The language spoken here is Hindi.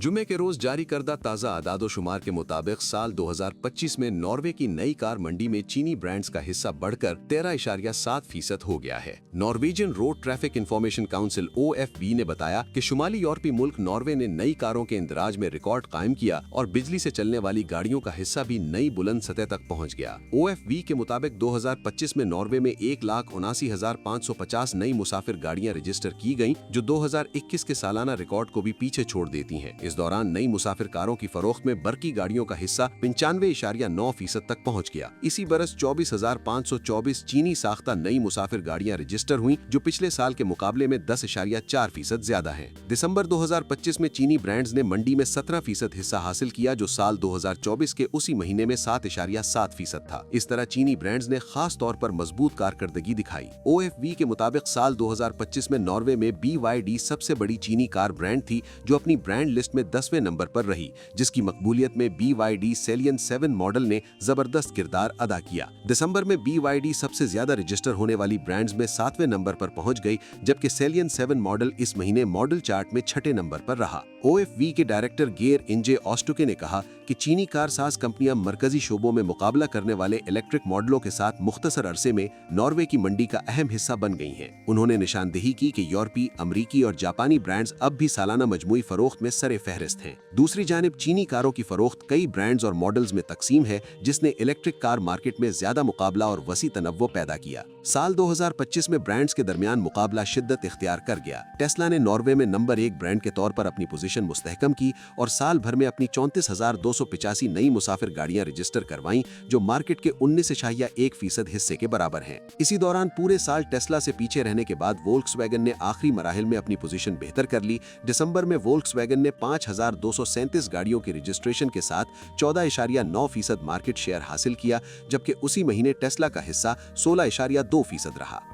जुमे के रोज जारी करदा ताज़ा आदादोशुमार के मुताबिक साल 2025 में नॉर्वे की नई कार मंडी में चीनी ब्रांड्स का हिस्सा बढ़कर 13.7% हो गया है। Norwegian road traffic information council OFB ने बताया कि शुमाली यूरोपीय मुल्क नॉर्वे ने नई कारों के इंदराज में रिकॉर्ड कायम किया और बिजली से चलने वाली गाड़ियों का हिस्सा भी नई बुलंद सतह तक पहुँच गया। OFB के मुताबिक 2025 में नॉर्वे में 1,79,550 नई मुसाफिर गाड़ियाँ रजिस्टर की गयी, जो 2021 के सालाना रिकॉर्ड को भी पीछे छोड़ देती है। इस दौरान नई मुसाफिर कारों की फरोख्त में बरकी गाड़ियों का हिस्सा 95.9% तक पहुंच गया। इसी बरस 24,524 चीनी साख्ता नई मुसाफिर गाड़ियां रजिस्टर हुई, जो पिछले साल के मुकाबले में 10.4% ज्यादा है। दिसंबर 2025 में चीनी ब्रांड्स ने मंडी में 17% हिस्सा हासिल किया, जो साल 2024 के उसी महीने में 7.7% था। इस तरह चीनी ब्रांड्स ने खास तौर पर मजबूत कारकर्दगी दिखाई। OFB के मुताबिक साल 2025 में नॉर्वे में BYD सबसे बड़ी चीनी कार ब्रांड थी, जो अपनी ब्रांड लिस्ट में 10वें नंबर पर रही, जिसकी मकबूलियत में BYD सेलियन 7 मॉडल ने जबरदस्त किरदार अदा किया। दिसंबर में BYD सबसे ज्यादा रजिस्टर होने वाली ब्रांड्स में 7वें नंबर पर पहुंच गई, जबकि सेलियन 7 मॉडल इस महीने मॉडल चार्ट में 6ठे नंबर पर रहा। OFB के डायरेक्टर गेर इंजे ऑस्टुके ने कहा कि चीनी कार साज कंपनियां मरकजी शोबों में मुकाबला करने वाले इलेक्ट्रिक मॉडलों के साथ मुख्तसर अरसे में नॉर्वे की मंडी का अहम हिस्सा बन गई हैं। उन्होंने निशानदेही की कि यूरोपीय, अमरीकी और जापानी ब्रांड्स अब भी सालाना मजमूई फरोख्त में सरे फहरिस्त हैं। दूसरी जानिब चीनी कारों की फरोख्त कई ब्रांड्स और मॉडल्स में तकसीम है, जिसने इलेक्ट्रिक कार मार्केट में ज्यादा मुकाबला और वसी तनव्वो पैदा किया। साल 2025 में ब्रांड्स के दरमियान मुकाबला शिद्दत इख्तियार कर गया। टेस्ला ने नॉर्वे में नंबर 1 ब्रांड के तौर पर अपनी पोजीशन मुस्तहकम की और साल भर में अपनी 34,285 नई मुसाफिर गाड़ियां रजिस्टर करवाईं, जो मार्केट के 19.1% हिस्से के बराबर हैं। इसी दौरान पूरे साल टेस्ला से पीछे रहने के बाद वोल्क्सवैगन ने आखिरी मराहिल में अपनी पोजीशन बेहतर कर ली। दिसंबर में वोल्क्सवैगन ने 5,237 गाड़ियों की रजिस्ट्रेशन के साथ 14.9% मार्केट शेयर हासिल किया, जबकि उसी महीने टेस्ला का हिस्सा 16.2% रहा।